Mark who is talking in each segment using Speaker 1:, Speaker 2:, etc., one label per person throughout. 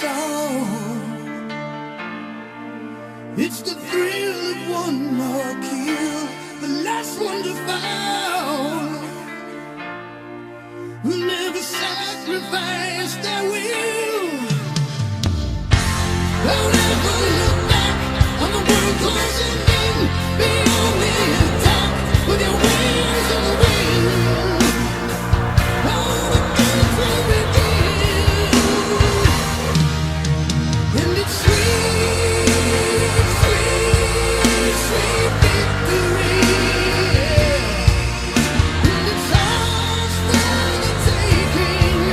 Speaker 1: song. It's the thrill of one more kill, the last one to fall. Who never sacrifice their will. Don't ever look back on the world closing in. Be on the attack with your wings on the wind. All the things will begin. And it's sweet, sweet, sweet victory. And it's ours for the taking.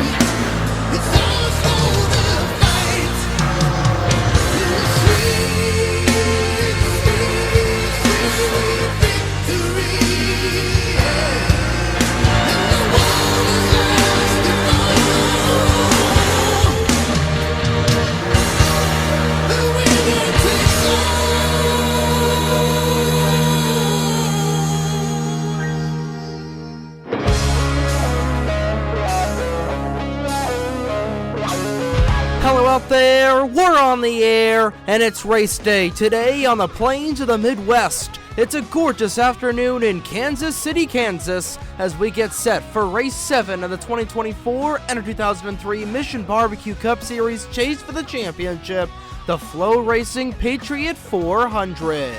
Speaker 1: It's ours for the fight. And it's sweet, sweet, sweet victory. And the war is ours to fall. The winner takes all.
Speaker 2: Hello out there, we're on the air, and it's race day today on the plains of the Midwest. It's a gorgeous afternoon in Kansas City, Kansas, as we get set for race 7 of the 2024 NR2003 Mission Barbecue Cup Series Chase for the Championship, the FloRacing Patriot 400.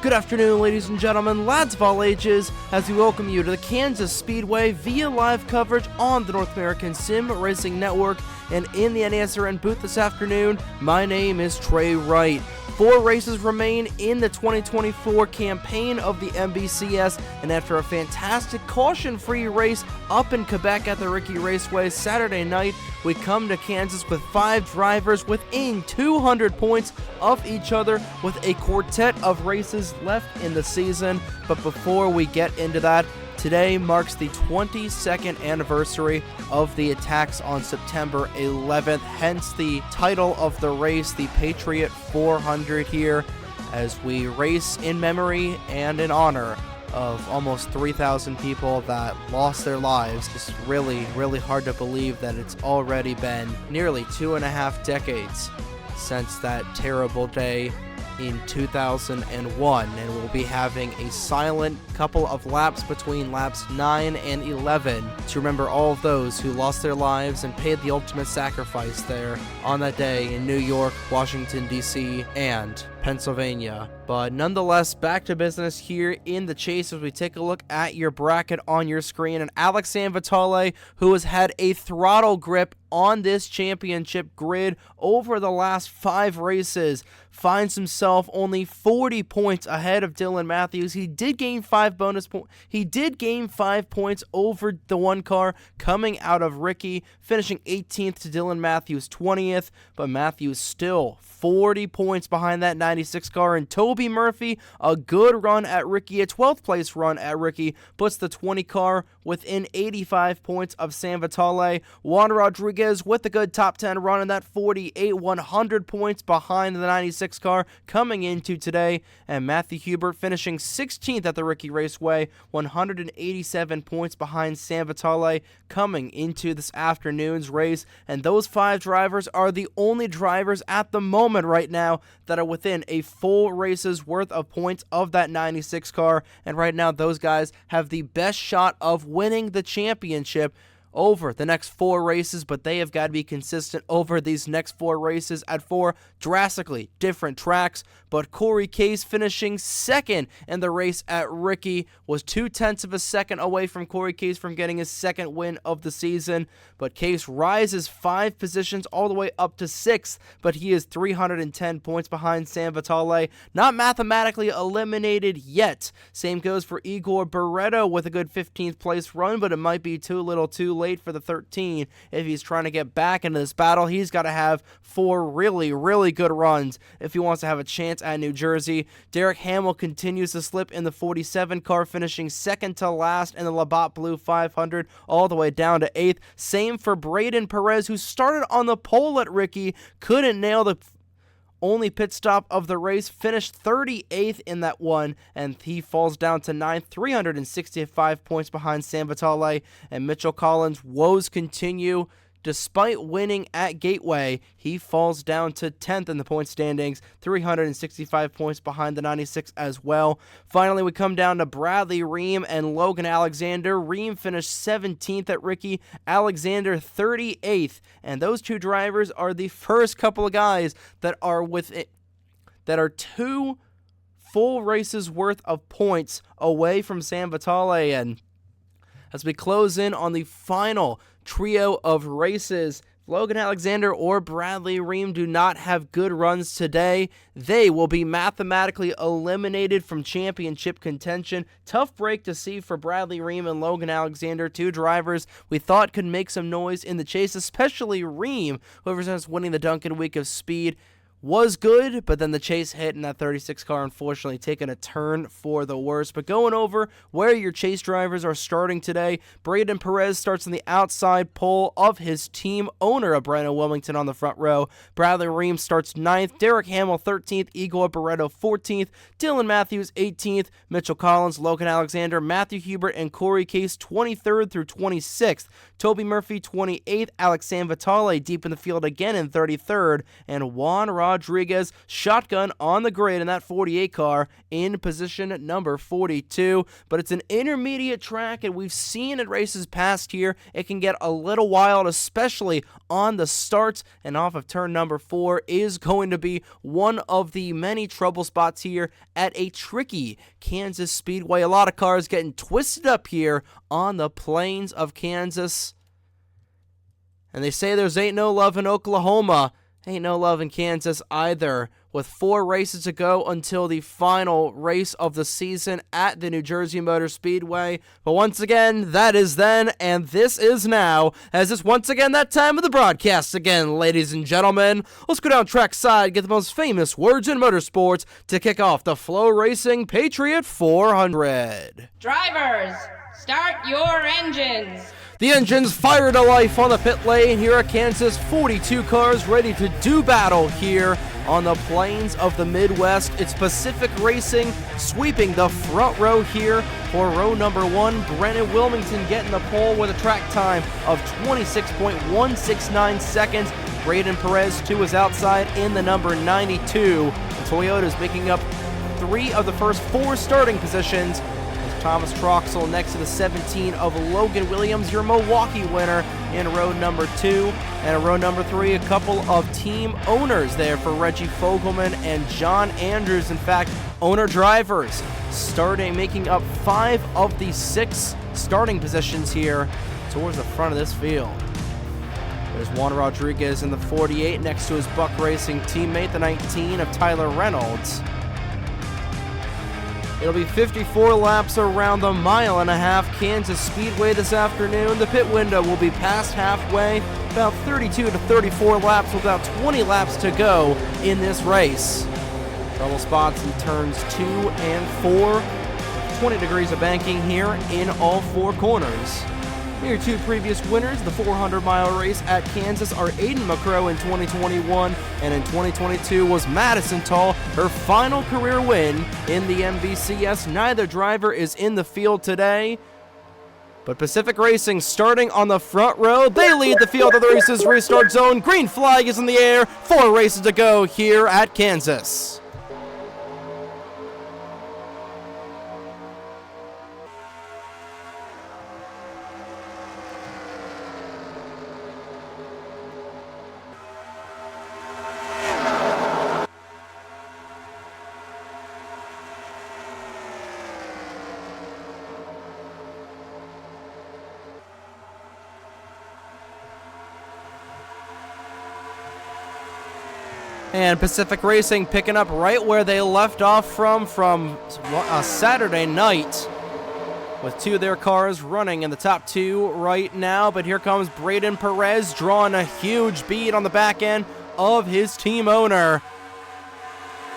Speaker 2: Good afternoon, ladies and gentlemen, lads of all ages, as we welcome you to the Kansas Speedway via live coverage on the North American Sim Racing Network. And in the NASRN booth this afternoon, my name is Trey Wright. 4 races remain in the 2024 campaign of the MBCS, and after a fantastic caution-free race up in Quebec at the Ricky Raceway Saturday night, we come to Kansas with 5 drivers within 200 points of each other with a quartet of races left in the season. But before we get into that, today marks the 22nd anniversary of the attacks on September 11th, hence the title of the race, the Patriot 400 here, as we race in memory and in honor of almost 3,000 people that lost their lives. It's really, really hard to believe that it's already been nearly 2.5 decades since that terrible day in 2001, and we'll be having a silent couple of laps between laps 9 and 11 to remember all of those who lost their lives and paid the ultimate sacrifice there on that day in New York, Washington, D.C., and Pennsylvania. But nonetheless, back to business here in the chase as we take a look at your bracket on your screen. And Alex Sanvitale, who has had a throttle grip on this championship grid over the last 5 races, finds himself only 40 points ahead of Dylan Matthews. He did gain 5 bonus points. He did gain 5 points over the one car coming out of Ricky, finishing 18th to Dylan Matthews 20th, but Matthews still 40 points behind that 96 car. And Toby Murphy, a good run at Ricky, a 12th place run at Ricky, puts the 20 car within 85 points of Sanvitale. Juan Rodriguez with a good top 10 run in that 48, 100 points behind the 96 car coming into today. And Matthew Hubert finishing 16th at the Ricky Raceway, 187 points behind Sanvitale coming into this afternoon's race. And those 5 drivers are the only drivers at the moment right now that are within a full race's worth of points of that 96 car, and right now those guys have the best shot of winning the championship over the next 4 races, but they have got to be consistent over these next 4 races at 4 drastically different tracks. But Corey Case finishing 2nd in the race at Ricky was 0.2 of a second away from Corey Case from getting his 2nd win of the season. But Case rises 5 positions all the way up to 6th, but he is 310 points behind Sanvitale. Not mathematically eliminated yet. Same goes for Igor Barreto with a good 15th place run, but it might be too little too late for the 13 if he's trying to get back into this battle. He's got to have 4 really, really good runs if he wants to have a chance at New Jersey. Derek Hamill continues to slip in the 47 car, finishing 2nd to last in the Labatt Blue 500, all the way down to 8th. Same for Braden Perez, who started on the pole at Ricky, couldn't nail the only pit stop of the race, finished 38th in that one, and he falls down to 9th, 365 points behind Sanvitale. And Mitchell Collins' woes continue. despite winning at Gateway, he falls down to 10th in the point standings, 365 points behind the 96 as well. Finally, we come down to Bradley Ream and Logan Alexander. Ream finished 17th at Ricky, Alexander 38th, and those two drivers are the first couple of guys that are two full races worth of points away from San Vitale. And as we close in on the final trio of races, Logan Alexander or Bradley Ream do not have good runs today. They will be mathematically eliminated from championship contention. Tough break to see for Bradley Ream and Logan Alexander, two drivers we thought could make some noise in the chase, especially Ream, who represents winning the Duncan Week of Speed. Was good, but then the chase hit, and that 36 car unfortunately taking a turn for the worse. But going over where your chase drivers are starting today, Braden Perez starts on the outside pole of his team owner of Brandon Wilmington on the front row. Bradley Ream starts 9th, Derek Hamill 13th, Igor Barreto 14th, Dylan Matthews 18th, Mitchell Collins, Logan Alexander, Matthew Hubert, and Corey Case 23rd through 26th, Toby Murphy 28th, Alex Sanvitale deep in the field again in 33rd, and Juan Rodriguez shotgun on the grid in that 48 car in position number 42. But it's an intermediate track, and we've seen at races past here it can get a little wild, especially on the starts, and off of turn number 4 is going to be one of the many trouble spots here at a tricky Kansas Speedway. A lot of cars getting twisted up here on the plains of Kansas, and they say there's ain't no love in Oklahoma. Ain't no love in Kansas either, with 4 races to go until the final race of the season at the New Jersey Motor Speedway. But once again, that is then, and this is now, as it's once again that time of the broadcast again, ladies and gentlemen. Let's go down trackside, get the most famous words in motorsports to kick off the FloRacing Patriot 400.
Speaker 3: Drivers, start your engines.
Speaker 2: The engines fire to life on the pit lane here at Kansas. 42 cars ready to do battle here on the plains of the Midwest. It's Pacific Racing sweeping the front row here for row number 1. Brennan Wilmington getting the pole with a track time of 26.169 seconds. Braden Perez, too, is outside in the number 92. The Toyota's making up 3 of the first 4 starting positions. Thomas Troxel next to the 17 of Logan Williams, your Milwaukee winner in row number 2. And in row number 3, a couple of team owners there for Reggie Fogelman and John Andrews. In fact, owner drivers making up 5 of the 6 starting positions here towards the front of this field. There's Juan Rodriguez in the 48 next to his Buck Racing teammate, the 19 of Tyler Reynolds. It'll be 54 laps around the 1.5 mile Kansas Speedway this afternoon. The pit window will be past halfway, about 32 to 34 laps, with about 20 laps to go in this race. Trouble spots in turns 2 and 4. 20 degrees of banking here in all 4 corners. Your 2 previous winners, the 400-mile race at Kansas, are Aiden McCrow in 2021, and in 2022 was Madison Tall, her final career win in the MVCS. Neither driver is in the field today, but Pacific Racing starting on the front row. They lead the field of the race's restart zone. Green flag is in the air. 4 races to go here at Kansas. And Pacific Racing picking up right where they left off from a Saturday night, with 2 of their cars running in the top 2 right now. But here comes Braden Perez drawing a huge bead on the back end of his team owner.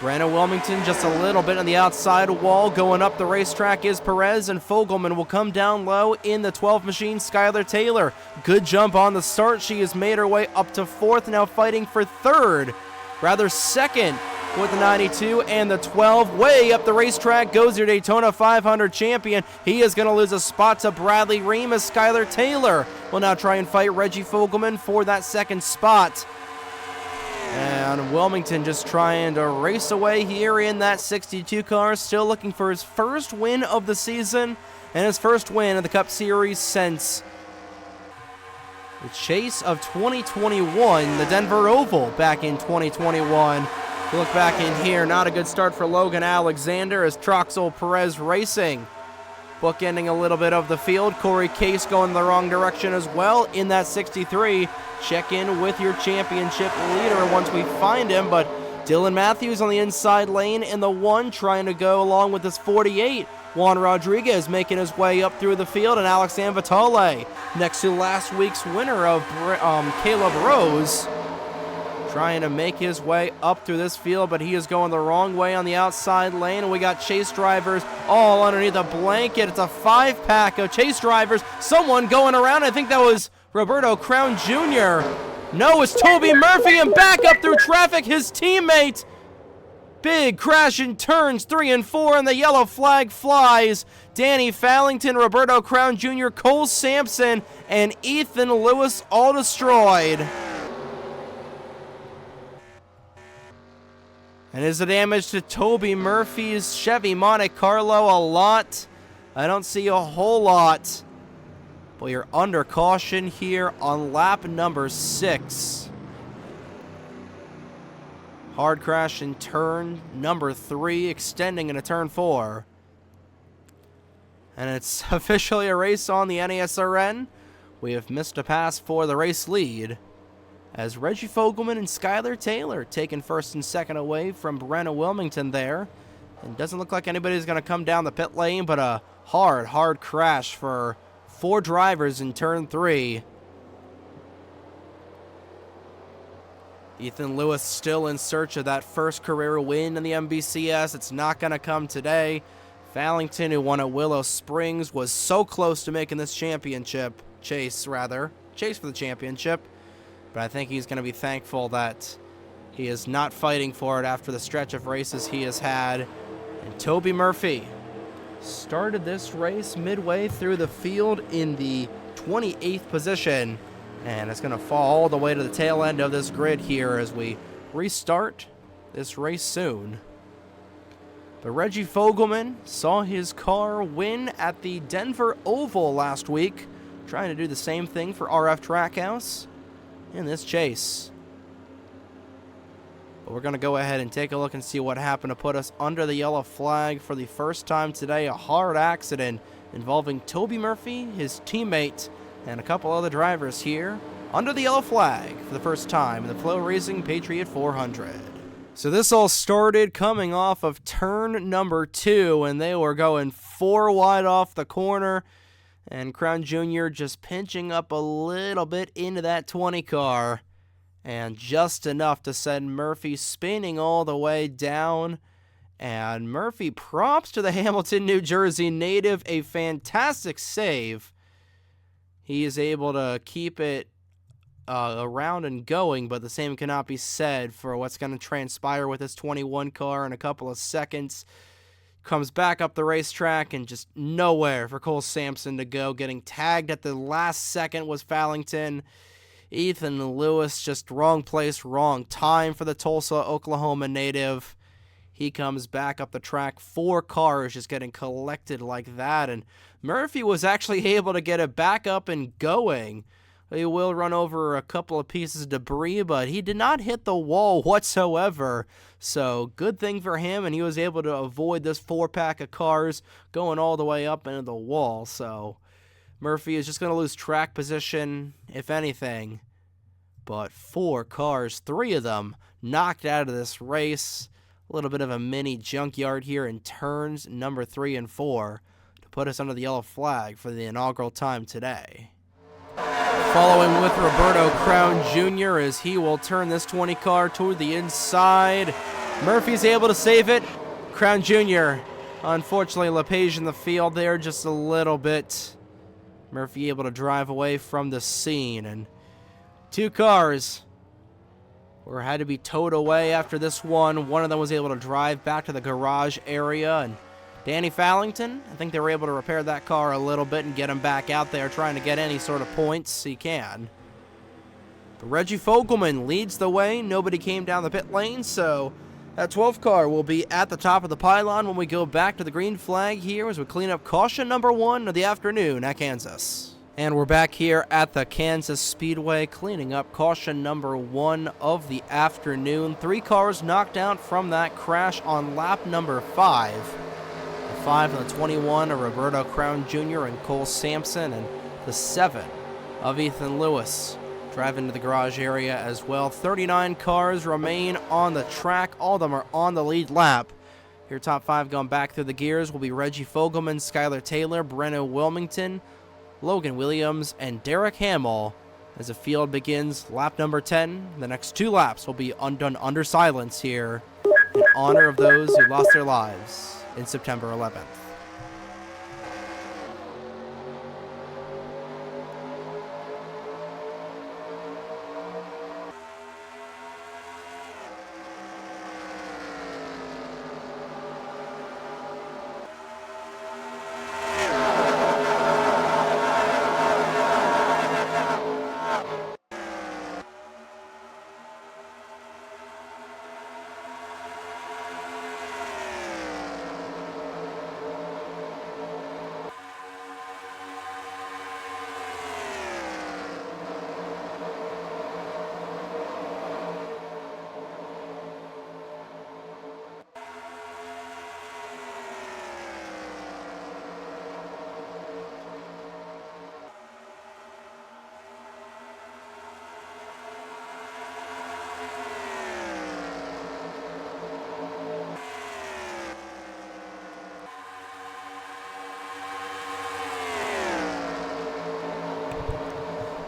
Speaker 2: Brandon Wilmington just a little bit on the outside wall. Going up the racetrack is Perez, and Fogelman will come down low in the 12 machine. Skylar Taylor, good jump on the start. She has made her way up to 4th, now fighting for 3rd. Rather 2nd with the 92 and the 12. Way up the racetrack goes your Daytona 500 champion. He is going to lose a spot to Bradley Ream as Skylar Taylor will now try and fight Reggie Fogelman for that second spot. And Wilmington just trying to race away here in that 62 car, still looking for his first win of the season and his first win of the Cup Series since the chase of 2021, the Denver Oval back in 2021. Look back in here, not a good start for Logan Alexander as Troxel Perez Racing bookending a little bit of the field. Corey Case going the wrong direction as well in that 63. Check in with your championship leader once we find him, but Dylan Matthews on the inside lane in the 1 trying to go along with his 48. Juan Rodriguez making his way up through the field, and Alex Anvatale next to last week's winner of Caleb Rose trying to make his way up through this field, but he is going the wrong way on the outside lane, and we got chase drivers all underneath a blanket. It's a 5-pack of chase drivers. Someone going around, I think that was Roberto Crown Jr. No, it's Toby Murphy, and back up through traffic, his teammate. Big crash in turns 3 and 4, and the yellow flag flies. Danny Fallington, Roberto Crown Jr., Cole Sampson, and Ethan Lewis all destroyed. And is the damage to Toby Murphy's Chevy Monte Carlo a lot? I don't see a whole lot. But you're under caution here on lap number 6. Hard crash in turn number 3, extending into turn 4. And it's officially a race on the NASRN. We have missed a pass for the race lead, as Reggie Fogelman and Skylar Taylor taking first and second away from Brenna Wilmington there. And doesn't look like anybody's going to come down the pit lane, but a hard crash for 4 drivers in turn 3. Ethan Lewis still in search of that first career win in the MBCS. It's not going to come today. Fallington, who won at Willow Springs, was so close to making this chase for the championship. But I think he's going to be thankful that he is not fighting for it after the stretch of races he has had. And Toby Murphy started this race midway through the field in the 28th position, and it's going to fall all the way to the tail end of this grid here as we restart this race soon. But Reggie Fogelman saw his car win at the Denver Oval last week, trying to do the same thing for RF Trackhouse in this chase. But we're going to go ahead and take a look and see what happened to put us under the yellow flag for the first time today. A hard accident involving Toby Murphy, his teammate, and a couple other drivers here under the yellow flag for the first time in the FloRacing Patriot 400. So this all started coming off of turn number 2, and they were going 4 wide off the corner, and Crown Jr. just pinching up a little bit into that 20 car, and just enough to send Murphy spinning all the way down. And Murphy, props to the Hamilton, New Jersey native, a fantastic save. He is able to keep it around and going, but the same cannot be said for what's going to transpire with this 21 car in a couple of seconds. Comes back up the racetrack, and just nowhere for Cole Sampson to go. Getting tagged at the last second was Fallington. Ethan Lewis, just wrong place, wrong time for the Tulsa, Oklahoma native. He comes back up the track. 4 cars just getting collected like that, and Murphy was actually able to get it back up and going. He will run over a couple of pieces of debris, but he did not hit the wall whatsoever. So good thing for him, and he was able to avoid this 4-pack of cars going all the way up into the wall. So Murphy is just going to lose track position, if anything. But 4 cars, 3 of them knocked out of this race. A little bit of a mini junkyard here in turns number 3 and 4 to put us under the yellow flag for the inaugural time today. Following with Roberto Crown Jr. as he will turn this 20 car toward the inside. Murphy's able to save it. Crown Jr. Unfortunately, LePage in the field there just a little bit. Murphy able to drive away from the scene, and 2 cars or had to be towed away after this one. One of them was able to drive back to the garage area, and Danny Fallington, I think they were able to repair that car a little bit and get him back out there trying to get any sort of points he can. But Reggie Fogelman leads the way. Nobody came down the pit lane, so that 12th car will be at the top of the pylon when we go back to the green flag here as we clean up caution number 1 of the afternoon at Kansas. And we're back here at the Kansas Speedway cleaning up caution number 1 of the afternoon. 3 cars knocked out from that crash on lap number 5. The 5 and the 21 are Roberto Crown Jr. and Cole Sampson, and the 7 of Ethan Lewis driving to the garage area as well. 39 cars remain on the track. All of them are on the lead lap. Your top 5 going back through the gears will be Reggie Fogelman, Skylar Taylor, Breno Wilmington, Logan Williams, and Derek Hamill as the field begins lap number 10. The next 2 laps will be done under silence here in honor of those who lost their lives in September 11th.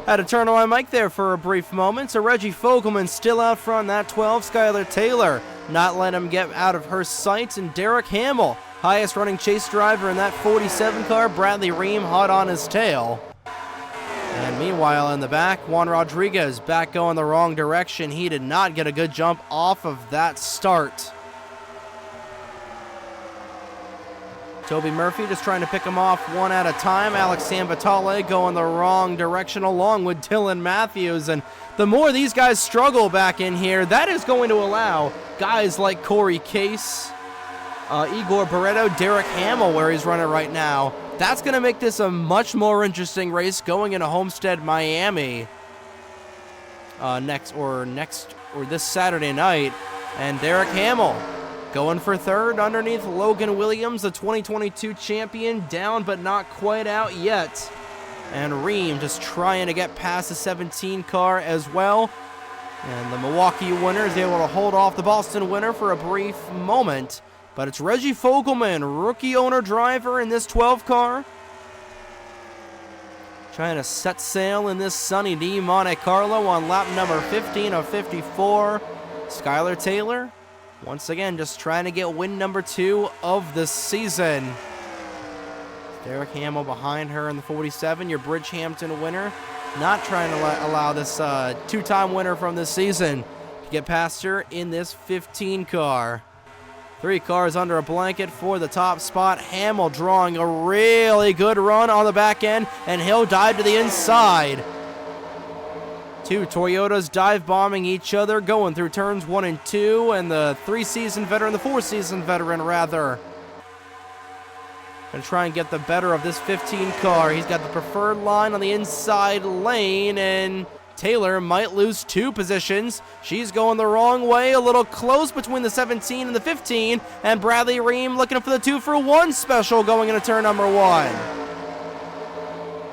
Speaker 2: Had to turn on my mic there for a brief moment. So Reggie Fogelman still out front, that 12. Skylar Taylor not letting him get out of her sights. And Derek Hamill, highest running chase driver in that 47 car. Bradley Ream hot on his tail. And meanwhile in the back, Juan Rodriguez back going the wrong direction. He did not get a good jump off of that start. Toby Murphy just trying to pick him off one at a time. Alex Sambatale going the wrong direction along with Dylan Matthews. And the more these guys struggle back in here, that is going to allow guys like Corey Case, Igor Barreto, Derek Hamill, where he's running right now. That's going to make this a much more interesting race going into Homestead, Miami this Saturday night. And Derek Hamill going for third underneath Logan Williams, the 2022 champion, down but not quite out yet. And Ream just trying to get past the 17 car as well. And the Milwaukee winner is able to hold off the Boston winner for a brief moment. But it's Reggie Fogelman, rookie owner driver in this 12 car, trying to set sail in this sunny D Monte Carlo on lap number 15 of 54. Skylar Taylor, once again, just trying to get win number 2 of the season. Derek Hamill behind her in the 47, your Bridgehampton winner. Not trying to allow this 2-time winner from this season to get past her in this 15 car. 3 cars under a blanket for the top spot. Hamill drawing a really good run on the back end, and he'll dive to the inside. 2 Toyotas dive bombing each other, going through turns 1 and 2, and the 4-season veteran rather. Gonna try and get the better of this 15 car. He's got the preferred line on the inside lane, and Taylor might lose 2 positions. She's going the wrong way, a little close between the 17 and the 15, and Bradley Ream looking for the 2-for-1 special going into turn number 1.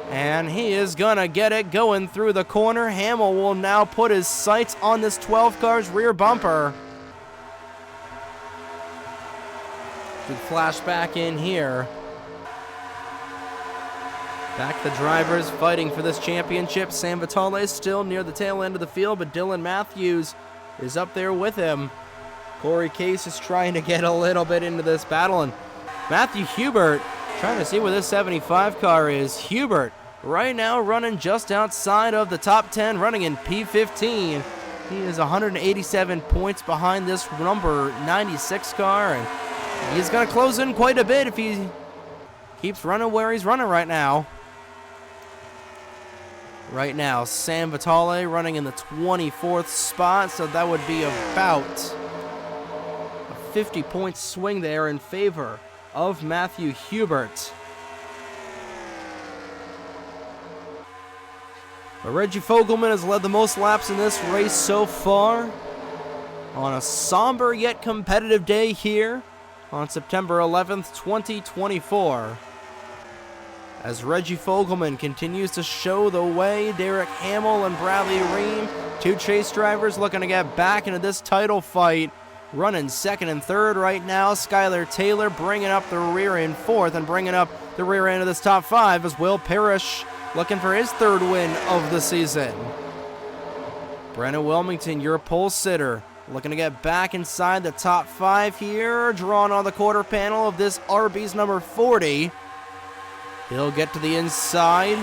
Speaker 2: And he is gonna get it going through the corner. Hamill will now put his sights on this 12 car's rear bumper. Good flashback in here. Back the drivers fighting for this championship. Sam Vitale is still near the tail end of the field, but Dylan Matthews is up there with him. Corey Case is trying to get a little bit into this battle, and Matthew Hubert trying to see where this 75 car is. Hubert right now running just outside of the top 10, running in P15. He is 187 points behind this number 96 car, and he's going to close in quite a bit if he keeps running where he's running right now. Right now, Sam Vitale running in the 24th spot, so that would be about a 50-point swing there in favor of Matthew Hubert. But Reggie Fogelman has led the most laps in this race so far on a somber yet competitive day here on September 11th, 2024. As Reggie Fogelman continues to show the way, Derek Hamill and Bradley Ream, two chase drivers looking to get back into this title fight, running second and third right now. Skylar Taylor bringing up the rear in fourth, and bringing up the rear end of this top five is Will Parrish, looking for his third win of the season. Brennan Wilmington, your pole sitter, looking to get back inside the top five here, drawn on the quarter panel of this Arby's number 40. He'll get to the inside,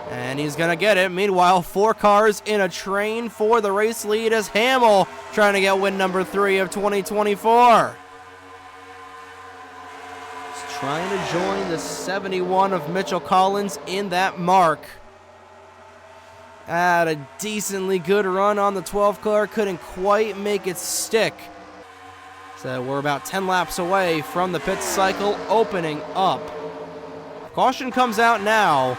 Speaker 2: and he's going to get it. Meanwhile, 4 cars in a train for the race lead as Hamill trying to get win number 3 of 2024. He's trying to join the 71 of Mitchell Collins in that mark. Had a decently good run on the 12 car, couldn't quite make it stick. So we're about 10 laps away from the pit cycle opening up. Caution comes out now.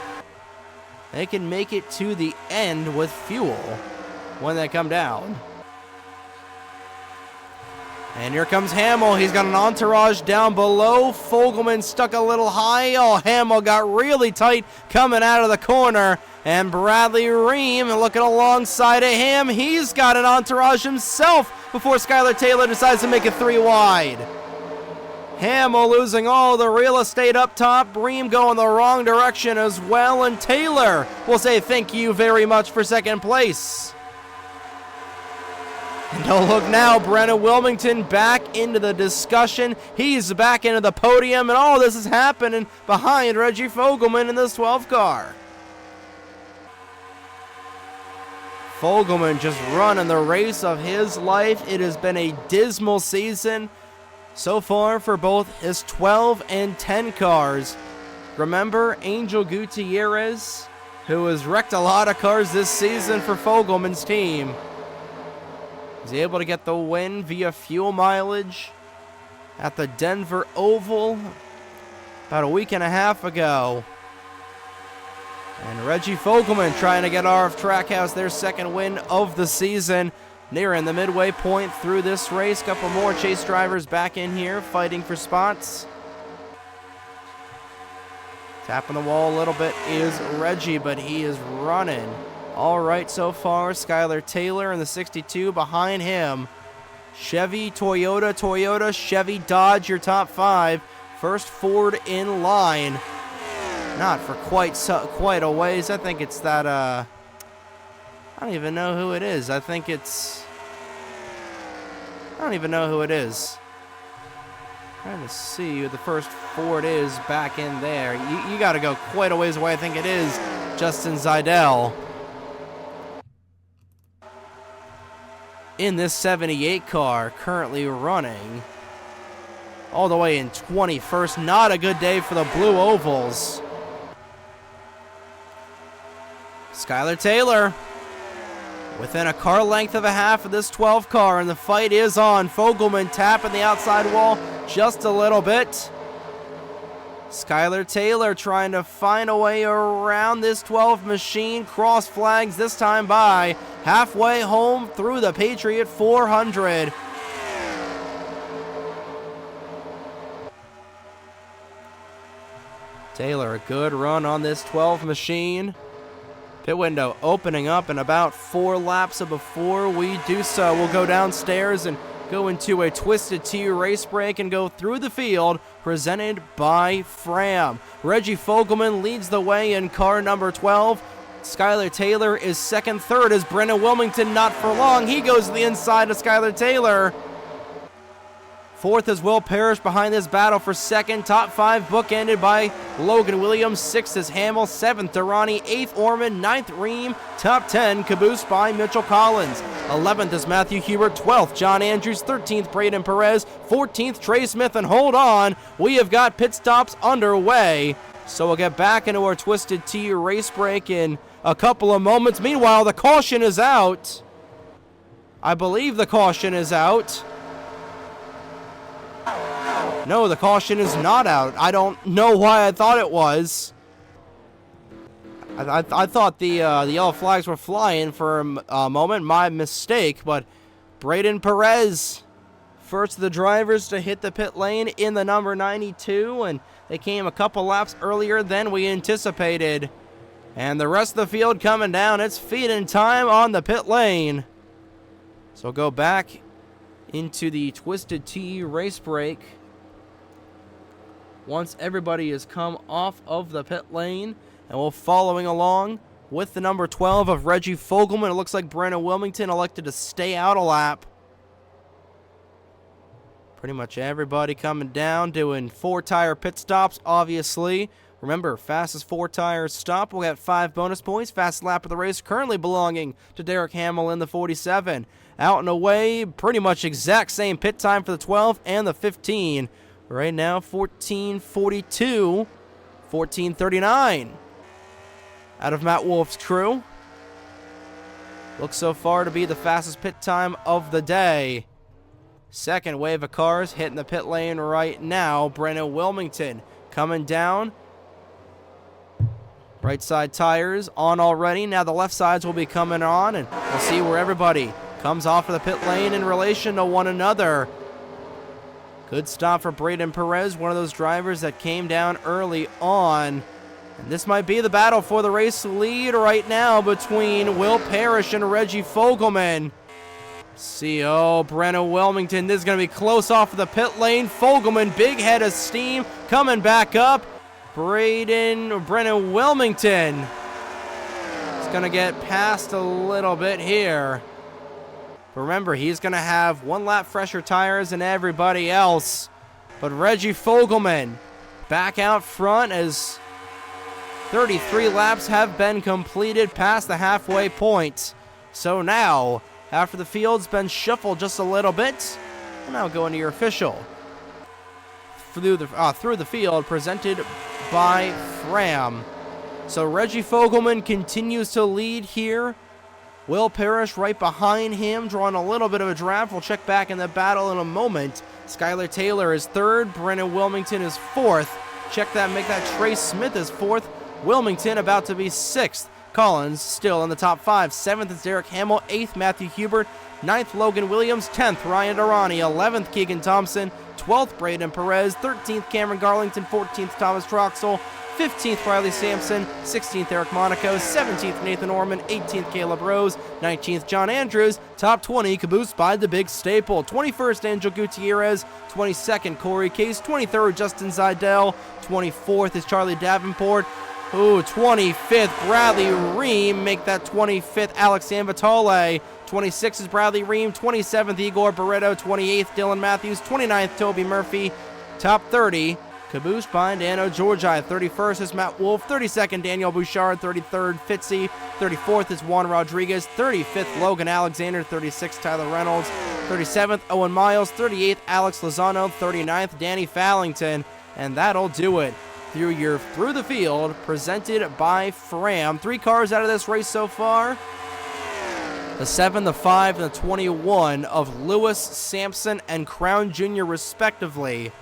Speaker 2: They can make it to the end with fuel when they come down. And here comes Hamill. He's got an entourage down below. Fogelman stuck a little high. Oh, Hamill got really tight coming out of the corner. And Bradley Ream looking alongside of him. He's got an entourage himself before Skylar Taylor decides to make it 3 wide. Hamill losing all the real estate up top. Ream going the wrong direction as well. And Taylor will say thank you very much for second place. And oh, look now, Brennan Wilmington back into the discussion. He's back into the podium, and all this is happening behind Reggie Fogelman in this 12 car. Fogelman just running the race of his life. It has been a dismal season so far for both his 12 and 10 cars. Remember Angel Gutierrez, who has wrecked a lot of cars this season for Fogelman's team. He's able to get the win via fuel mileage at the Denver Oval about a week and a half ago. And Reggie Fogelman trying to get RF Trackhouse their second win of the season. Nearing the midway point through this race. Couple more chase drivers back in here fighting for spots. Tapping the wall a little bit is Reggie, but he is running all right so far. Skylar Taylor in the 62 behind him. Chevy, Toyota, Chevy, Dodge, your top 5. First Ford in line. Not for quite a ways. I think it's that, I don't even know who it is. I don't even know who it is. Trying to see who the first Ford is back in there. You got to go quite a ways away. I think it is Justin Zidell. In this 78 car, currently running all the way in 21st. Not a good day for the Blue Ovals. Skylar Taylor within a car length of a half of this 12 car, and the fight is on. Fogelman tapping the outside wall just a little bit. Skylar Taylor trying to find a way around this 12 machine. Cross flags this time by halfway home through the Patriot 400. Taylor, a good run on this 12 machine. Pit window opening up in about 4 laps, so before we do so, we'll go downstairs and go into a Twisted Tea race break and go through the field presented by Fram. Reggie Fogelman leads the way in car number 12. Skylar Taylor is second. Third is Brennan Wilmington, not for long. He goes to the inside of Skylar Taylor. Fourth is Will Parrish behind this battle for second. Top 5 bookended by Logan Williams. Sixth is Hamill. Seventh, Durrani. Eighth, Orman. Ninth, Ream. Top 10, caboosed by Mitchell Collins. 11th is Matthew Hubert. 12th, John Andrews. 13th, Braden Perez. 14th, Trey Smith. And hold on, we have got pit stops underway. So we'll get back into our Twisted Tea race break in a couple of moments. Meanwhile, the caution is out. I believe the caution is out. No, the caution is not out. I don't know why I thought it was. I thought the yellow flags were flying for a moment. My mistake, but Braden Perez, first of the drivers to hit the pit lane in the number 92, and they came a couple laps earlier than we anticipated. And the rest of the field coming down. It's feeding time on the pit lane. So go back into the Twisted Tea race break once everybody has come off of the pit lane, and we're following along with the number 12 of Reggie Fogelman. It looks like Brennan Wilmington elected to stay out a lap. Pretty much everybody coming down, doing 4-tire pit stops, obviously. Remember, fastest 4-tire stop will get 5 bonus points. Fastest lap of the race currently belonging to Derek Hamill in the 47. Out and away, pretty much exact same pit time for the 12 and the 15. Right now, 14:42, 14:39 out of Matt Wolf's crew. Looks so far to be the fastest pit time of the day. Second wave of cars hitting the pit lane right now. Brennan Wilmington coming down. Right side tires on already. Now the left sides will be coming on, and we'll see where everybody comes off of the pit lane in relation to one another. Good stop for Braden Perez, one of those drivers that came down early on. And this might be the battle for the race lead right now between Will Parrish and Reggie Fogelman. See, Brennan Wilmington, this is going to be close off of the pit lane. Fogelman, big head of steam, coming back up. Brennan Wilmington is going to get past a little bit here. But remember, he's going to have 1 lap fresher tires than everybody else. But Reggie Fogelman back out front as 33 laps have been completed past the halfway point. So now, after the field's been shuffled just a little bit, we'll now go into your official through the field presented by Fram. So Reggie Fogelman continues to lead here. Will Parrish right behind him, drawing a little bit of a draft. We'll check back in the battle in a moment. Skylar Taylor is third. Brennan Wilmington is fourth. Check that, make that Trey Smith is fourth. Wilmington about to be sixth. Collins still in the top 5. Seventh is Derek Hamill. Eighth, Matthew Hubert. Ninth, Logan Williams. 10th, Ryan Durrani. 11th, Keegan Thompson. 12th, Braden Perez. 13th, Cameron Garlington. 14th, Thomas Troxel. 15th, Riley Sampson. 16th, Eric Monaco. 17th, Nathan Orman. 18th, Caleb Rose. 19th, John Andrews. Top 20, caboosed by the Big Staple. 21st, Angel Gutierrez. 22nd, Corey Case. 23rd, Justin Zidell. 24th is Charlie Davenport. 25th, Bradley Ream. Make that 25th, Alex Sanvatale. 26th is Bradley Ream. 27th, Igor Barreto. 28th, Dylan Matthews. 29th, Toby Murphy. Top 30, caboosed by Dano Georgi. 31st is Matt Wolf. 32nd, Daniel Bouchard. 33rd, Fitzy. 34th is Juan Rodriguez. 35th, Logan Alexander. 36th, Tyler Reynolds. 37th, Owen Miles. 38th, Alex Lozano. 39th, Danny Fallington. And that'll do it through the field presented by Fram. 3 cars out of this race so far. The 7, the 5, and the 21 of Lewis, Sampson, and Crown Jr. respectively.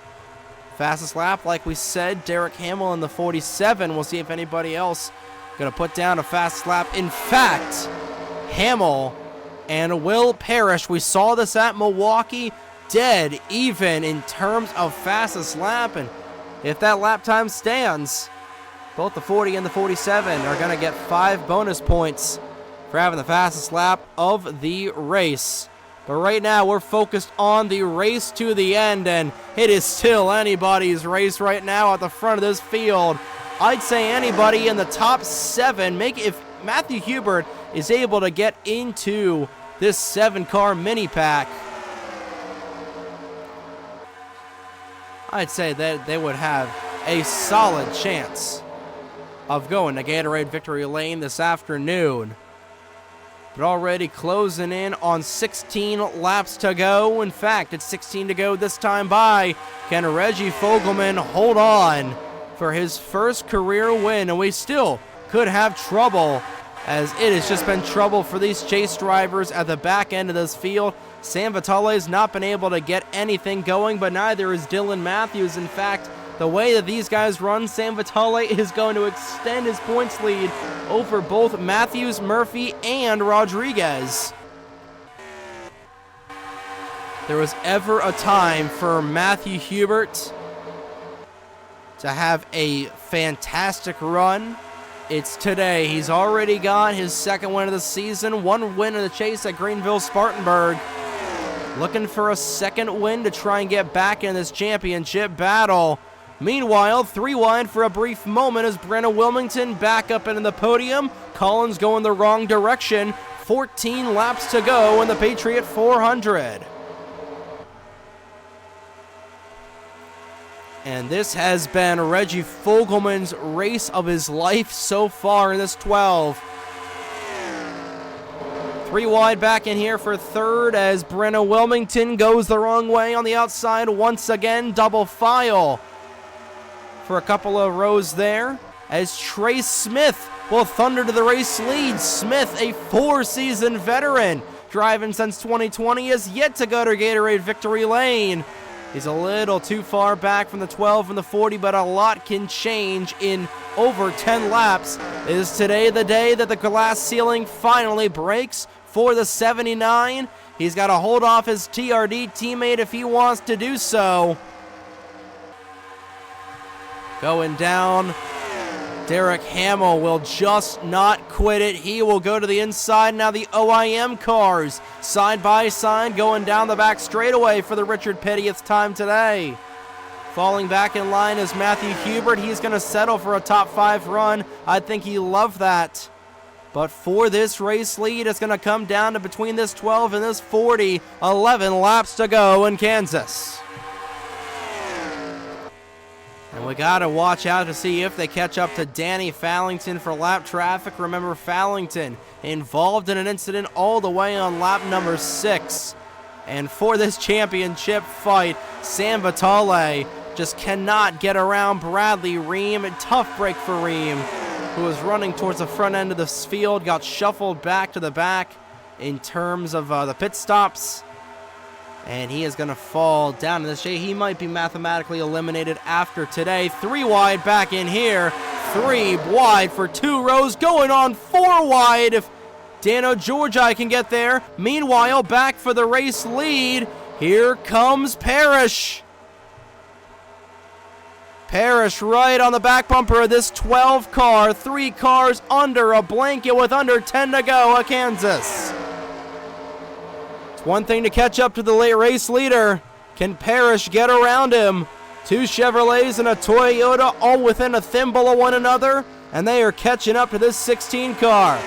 Speaker 2: Fastest lap, like we said, Derek Hamill in the 47. We'll see if anybody else going to put down a fast lap. In fact, Hamill and Will Parrish, we saw this at Milwaukee, dead even in terms of fastest lap. And if that lap time stands, both the 40 and the 47 are going to get 5 bonus points for having the fastest lap of the race. But right now, we're focused on the race to the end, and it is still anybody's race right now at the front of this field. I'd say anybody in the top 7, if Matthew Hubert is able to get into this 7-car mini pack. I'd say that they would have a solid chance of going to Gatorade Victory Lane this afternoon. But already closing in on 16 laps to go. In fact, it's 16 to go this time by. Can Reggie Fogelman hold on for his first career win? And we still could have trouble, as it has just been trouble for these chase drivers at the back end of this field. Sam Vitale's not been able to get anything going, but neither is Dylan Matthews. In fact, the way that these guys run, Sam Vitale is going to extend his points lead over both Matthews, Murphy, and Rodriguez. There was ever a time for Matthew Hubert to have a fantastic run. It's today. He's already got his second win of the season, one win in the chase at Greenville Spartanburg. Looking for a second win to try and get back in this championship battle. Meanwhile, 3 wide for a brief moment as Brenna Wilmington back up into the podium. Collins going the wrong direction. 14 laps to go in the Patriot 400. And this has been Reggie Fogelman's race of his life so far in this 12. 3 wide back in here for third as Brenna Wilmington goes the wrong way on the outside once again. Double file for a couple of rows there as Trey Smith will thunder to the race lead. Smith, a 4-season veteran, driving since 2020, has yet to go to Gatorade Victory Lane. He's a little too far back from the 12 and the 40, but a lot can change in over 10 laps. Is today the day that the glass ceiling finally breaks for the 79? He's got to hold off his TRD teammate if he wants to do so. Going down, Derek Hamill will just not quit it. He will go to the inside. Now the OIM cars side by side going down the back straightaway for the Richard 50th time today. Falling back in line is Matthew Hubert. He's going to settle for a top 5 run. I think he loved that. But for this race lead, it's going to come down to between this 12 and this 40. 11 laps to go in Kansas. And we got to watch out to see if they catch up to Danny Fallington for lap traffic. Remember, Fallington involved in an incident all the way on lap number 6. And for this championship fight, Sam Vitale just cannot get around Bradley Ream. A tough break for Ream, who was running towards the front end of this field, got shuffled back to the back in terms of the pit stops. And he is going to fall down in this shade. He might be mathematically eliminated after today. 3 wide back in here. 3 wide for 2 rows. Going on 4 wide if Dano Georgi can get there. Meanwhile, back for the race lead. Here comes Parrish. Parrish right on the back bumper of this 12 car. 3 cars under a blanket with under 10 to go at Kansas. It's one thing to catch up to the late race leader. Can Parrish get around him? 2 Chevrolets and a Toyota all within a thimble of one another, and they are catching up to this 16 car.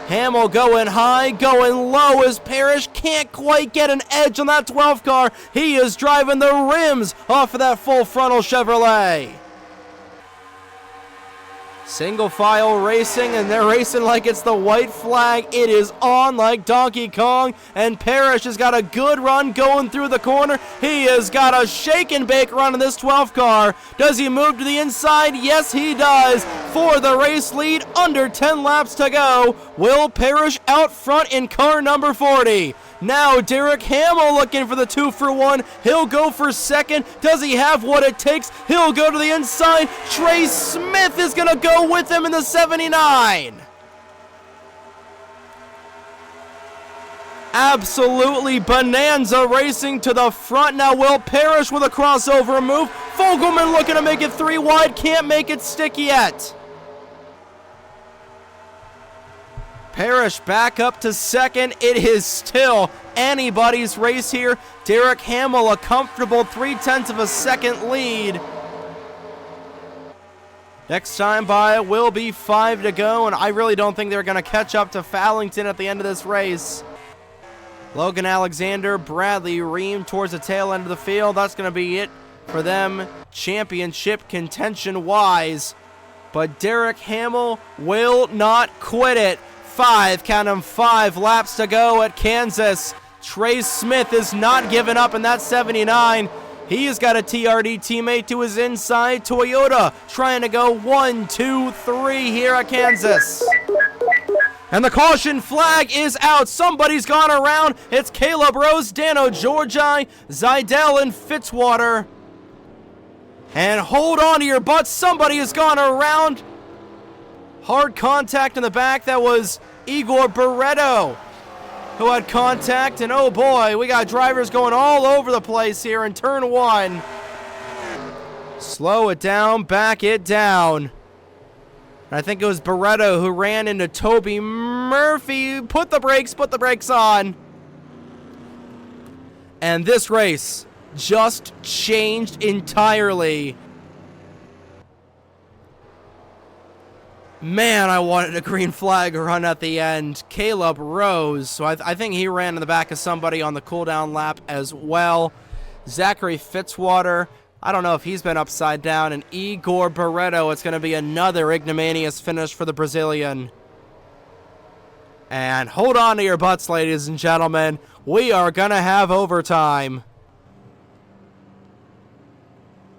Speaker 2: Hamill going high, going low as Parrish can't quite get an edge on that 12 car. He is driving the rims off of that full frontal Chevrolet. Single file racing, and they're racing like it's the white flag. It is on like Donkey Kong, and Parrish has got a good run going through the corner. He has got a shake and bake run in this 12 car. Does he move to the inside? Yes, he does. For the race lead, under 10 laps to go. Will Parrish out front in car number 40. Now Derek Hamill looking for the 2-for-1. He'll go for second. Does he have what it takes? He'll go to the inside. Trey Smith is going to go with him in the 79. Absolutely bonanza racing to the front. Now Will Parrish with a crossover move. Fogelman looking to make it 3 wide. Can't make it stick yet. Parrish back up to second. It is still anybody's race here. Derek Hamill a comfortable 0.3 of a second lead. Next time by will be 5 to go, and I really don't think they're going to catch up to Fallington at the end of this race. Logan Alexander, Bradley Ream towards the tail end of the field. That's going to be it for them championship contention-wise. But Derek Hamill will not quit it. 5 laps to go at Kansas. Trey Smith is not giving up in that 79. He has got a TRD teammate to his inside. Toyota trying to go 1, 2, 3 here at Kansas. And the caution flag is out. Somebody's gone around. It's Caleb Rose, Dano Georgi, Zidell, and Fitzwater. And hold on to your butts. Somebody has gone around. Hard contact in the back. That was Igor Barreto who had contact. And oh boy, we got drivers going all over the place here in turn 1. Slow it down, back it down. I think it was Barreto who ran into Toby Murphy. Put the brakes on. And this race just changed entirely. Man, I wanted a green flag run at the end. Caleb Rose, so I think he ran in the back of somebody on the cooldown lap as well. Zachary Fitzwater, I don't know if he's been upside down. And Igor Barreto, it's going to be another ignominious finish for the Brazilian. And hold on to your butts, ladies and gentlemen. We are going to have overtime.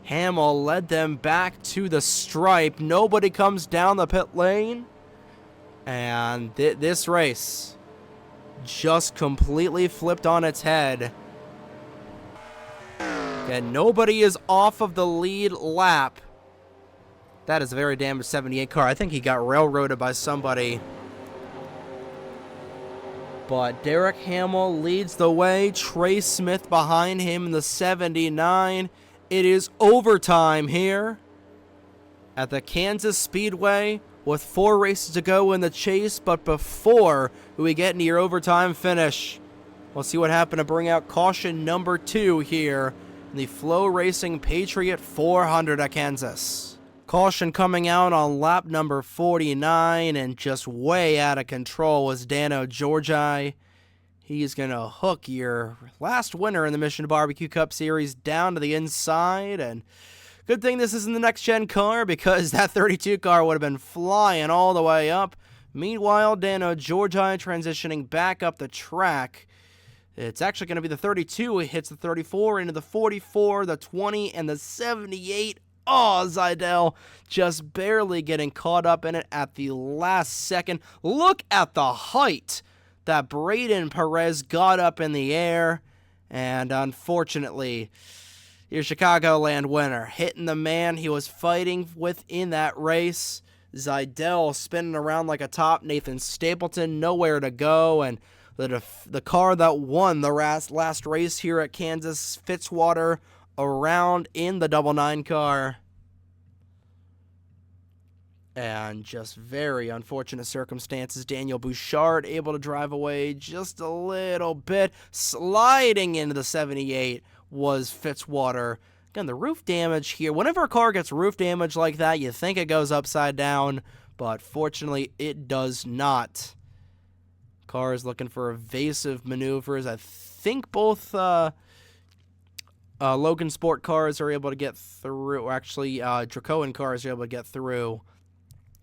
Speaker 2: Hamill led them back to the stripe. Nobody comes down the pit lane. And this race just completely flipped on its head. And nobody is off of the lead lap. That is a very damaged 78 car. I think he got railroaded by somebody. But Derek Hamill leads the way. Trey Smith behind him in the 79. It is overtime here at the Kansas Speedway with 4 races to go in the chase. But before we get into your overtime finish, we'll see what happened to bring out caution number 2 here in the FloRacing Patriot 400 at Kansas. Caution coming out on lap number 49, and just way out of control was Dano Georgi. He's going to hook your last winner in the Mission Barbecue Cup Series down to the inside. And good thing this isn't the next-gen car, because that 32 car would have been flying all the way up. Meanwhile, Dano Georgi transitioning back up the track. It's actually going to be the 32. It hits the 34 into the 44, the 20, and the 78. Oh, Zidell just barely getting caught up in it at the last second. Look at the height that Braden Perez got up in the air. And unfortunately, your Chicagoland winner hitting the man he was fighting with in that race. Zidell spinning around like a top. Nathan Stapleton nowhere to go. And the car that won the last race here at Kansas, Fitzwater, around in the 99 car. And just very unfortunate circumstances. Daniel Bouchard able to drive away just a little bit. Sliding into the 78 was Fitzwater. Again, the roof damage here. Whenever a car gets roof damage like that, you think it goes upside down. But fortunately, it does not. Car is looking for evasive maneuvers. I think both Logan Sport cars are able to get through. Or actually, Dracoan cars are able to get through.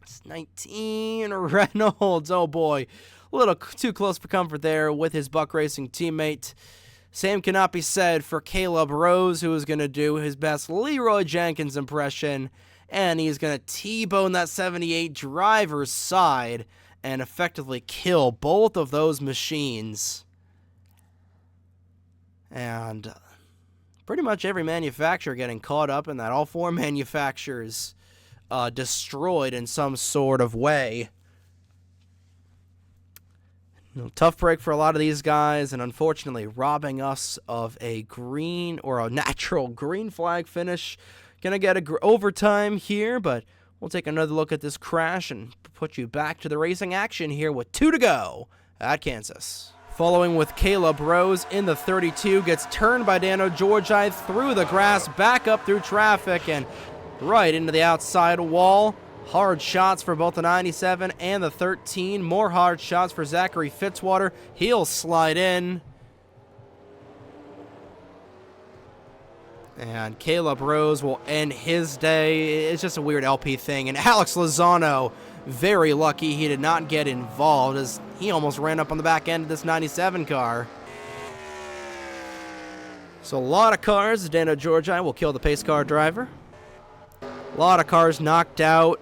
Speaker 2: It's 19 Reynolds. Oh boy, a little too close for comfort there with his Buck Racing teammate. Same cannot be said for Caleb Rose, who is going to do his best Leroy Jenkins impression, and he's going to T-bone that 78 driver's side and effectively kill both of those machines. And pretty much every manufacturer getting caught up in that. All 4 manufacturers destroyed in some sort of way. Tough break for a lot of these guys, and unfortunately robbing us of a green or a natural green flag finish. Gonna get a overtime here, but we'll take another look at this crash and put you back to the racing action here with 2 to go at Kansas. Following with Caleb Rose in the 32, gets turned by Dano Georgi through the grass, back up through traffic, and right into the outside wall. Hard shots for both the 97 and the 13. More hard shots for Zachary Fitzwater. He'll slide in. And Caleb Rose will end his day. It's just a weird LP thing. And Alex Lozano, very lucky he did not get involved, as he almost ran up on the back end of this 97 car. So a lot of cars. Dano Georgi will kill the pace car driver. A lot of cars knocked out.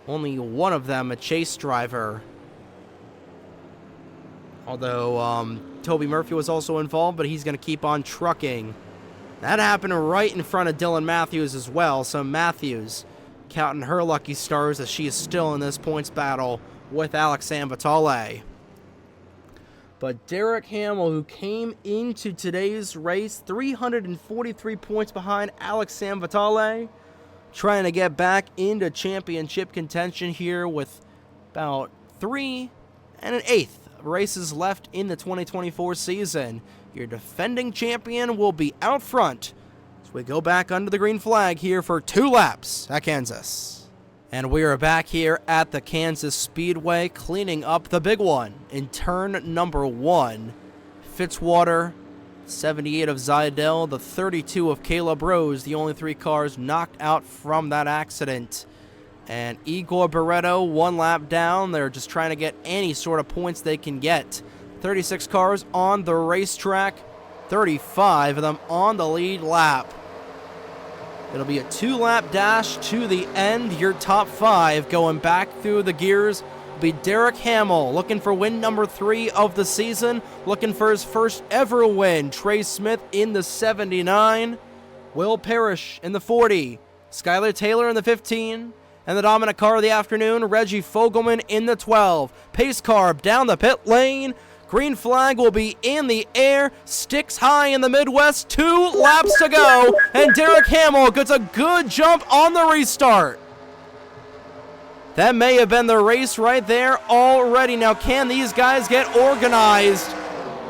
Speaker 2: Only one of them a chase driver. Although Toby Murphy was also involved, but he's going to keep on trucking. That happened right in front of Dylan Matthews as well. So Matthews counting her lucky stars as she is still in this points battle with Alex Sanvitale. But Derek Hamill, who came into today's race 343 points behind Alex Sanvitale, trying to get back into championship contention here with about 3 1/8 races left in the 2024 season. Your defending champion will be out front as we go back under the green flag here for 2 laps at Kansas. And we are back here at the Kansas Speedway, cleaning up the big one in turn number 1. Fitzwater, 78 of Zidell, the 32 of Caleb Rose, the only 3 cars knocked out from that accident. And Igor Barreto, 1 lap down. They're just trying to get any sort of points they can get. 36 cars on the racetrack, 35 of them on the lead lap. It'll be a 2-lap dash to the end. Your top 5 going back through the gears will be Derek Hamill, looking for win number 3 of the season, looking for his first ever win. Trey Smith in the 79, Will Parrish in the 40, Skylar Taylor in the 15, and the dominant car of the afternoon, Reggie Fogelman in the 12. Pace car down the pit lane. Green flag will be in the air. Sticks high in the Midwest. 2 laps to go. And Derek Hamill gets a good jump on the restart. That may have been the race right there already. Now, can these guys get organized?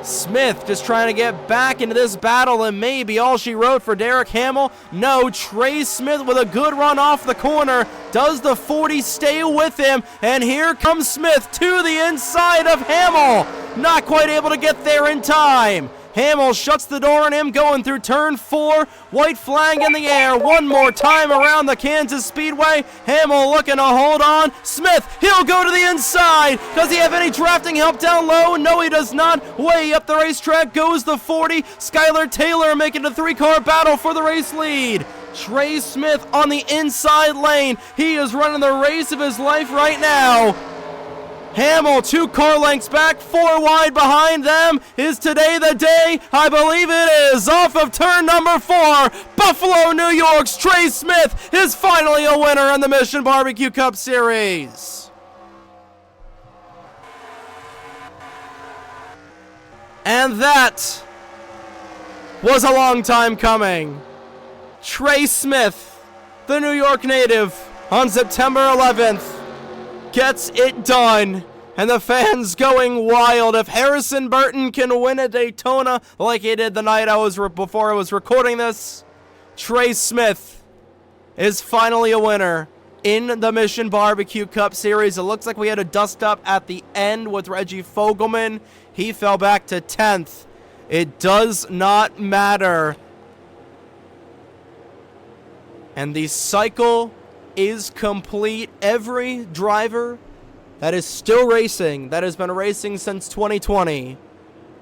Speaker 2: Smith just trying to get back into this battle, and maybe all she wrote for Derek Hamill. No, Trey Smith with a good run off the corner. Does the 40 stay with him? And here comes Smith to the inside of Hamill. Not quite able to get there in time. Hamill shuts the door on him going through turn 4. White flag in the air. One more time around the Kansas Speedway. Hamill looking to hold on. Smith, he'll go to the inside. Does he have any drafting help down low? No, he does not. Way up the racetrack goes the 40. Skylar Taylor making a 3-car battle for the race lead. Trey Smith on the inside lane. He is running the race of his life right now. Hamill 2 car lengths back, 4 wide behind them. Is today the day? I believe it is. Off of turn number 4, Buffalo, New York's Trey Smith is finally a winner in the Mission BBQ Cup Series. And that was a long time coming. Trey Smith, the New York native, on September 11th. Gets it done, and the fans going wild. If Harrison Burton can win a Daytona like he did the night before I was recording this, Trey Smith is finally a winner in the Mission BBQ Cup Series. It looks like we had a dust up at the end with Reggie Fogelman. He fell back to 10th. It does not matter. And the cycle is complete. Every driver that is still racing, that has been racing since 2020,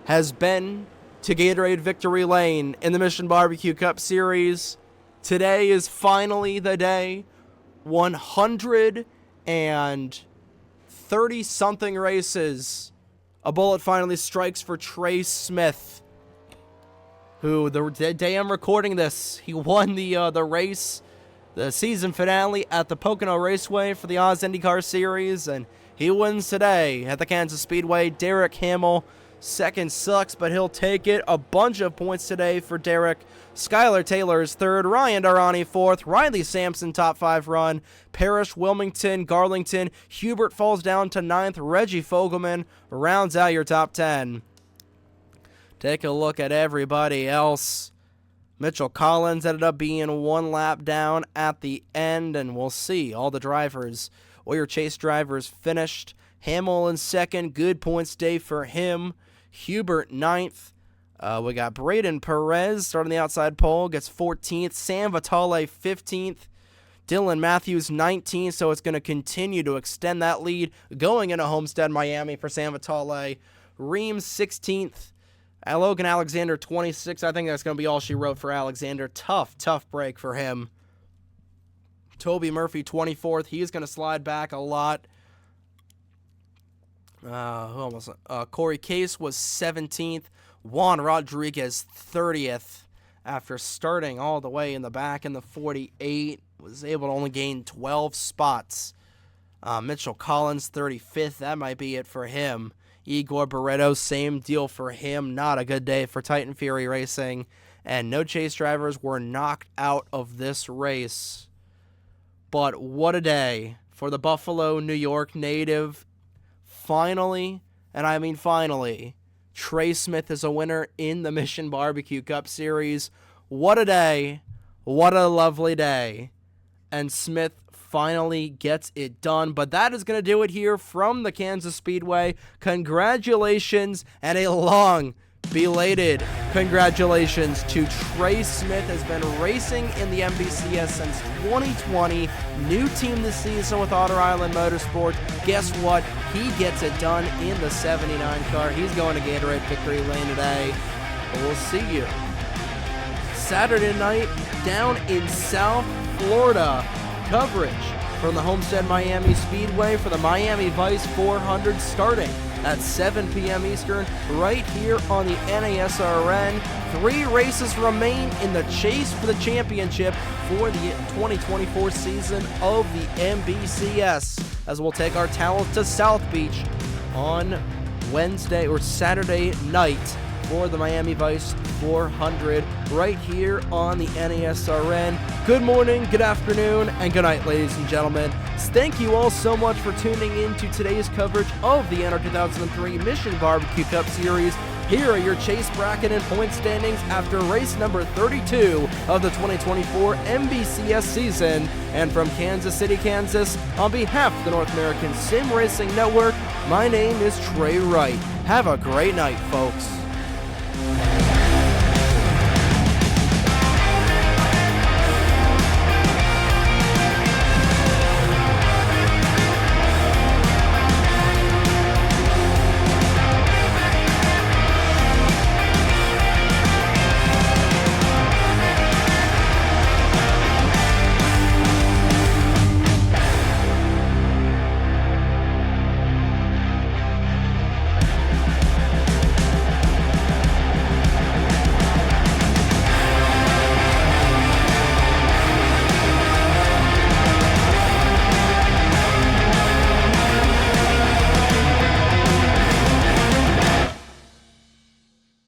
Speaker 2: has been to Gatorade Victory Lane in the Mission BBQ Cup Series. Today is finally the day. 130-something races. A bullet finally strikes for Trey Smith, who, the day I'm recording this, he won the race, the season finale at the Pocono Raceway for the Oz IndyCar Series, and he wins today at the Kansas Speedway. Derek Hamill, second sucks, but he'll take it. A bunch of points today for Derek. Skylar Taylor is third, Ryan Darani fourth, Riley Sampson top 5 run, Parrish, Wilmington, Garlington, Hubert falls down to 9th, Reggie Fogelman rounds out your top 10. Take a look at everybody else. Mitchell Collins ended up being 1 lap down at the end, and we'll see all the drivers, all your chase drivers finished. Hamill in second, good points day for him. Hubert 9th. We got Braden Perez starting the outside pole, gets 14th. Sam Vitale 15th. Dylan Matthews 19th, so it's going to continue to extend that lead going into Homestead, Miami for Sam Vitale. Reams 16th. Logan Alexander 26th. I think that's going to be all she wrote for Alexander. Tough break for him. Toby Murphy 24th. He's going to slide back a lot. Corey Case was 17th. Juan Rodriguez 30th after starting all the way in the back in the 48. Was able to only gain 12 spots. Mitchell Collins 35th. That might be it for him. Igor Barreto, same deal for him. Not a good day for Titan Fury Racing. And no chase drivers were knocked out of this race. But what a day for the Buffalo, New York native. Finally, and I mean finally, Trey Smith is a winner in the Mission Barbecue Cup Series. What a day. What a lovely day. And Smith finally gets it done. But that is going to do it here from the Kansas Speedway. Congratulations and a long belated congratulations to Trey Smith. Has been racing in the MBCS since 2020. New team this season with Otter Island Motorsport. Guess what? He gets it done in the 79 car. He's going to Gatorade Victory Lane today. We'll see you Saturday night down in South Florida. Coverage from the Homestead Miami Speedway for the Miami Vice 400 starting at 7 p.m. Eastern right here on the NASRN. 3 races remain in the chase for the championship for the 2024 season of the MBCS, as we'll take our talents to South Beach on Wednesday or Saturday night for the Miami Vice 400 right here on the NASRN. Good morning, good afternoon, and good night, ladies and gentlemen. Thank you all so much for tuning in to today's coverage of the NR2003 Mission Barbecue Cup Series. Here are your chase bracket and point standings after race number 32 of the 2024 MBCS season. And from Kansas City, Kansas, on behalf of the North American Sim Racing Network, my name is Trey Wright. Have a great night, folks.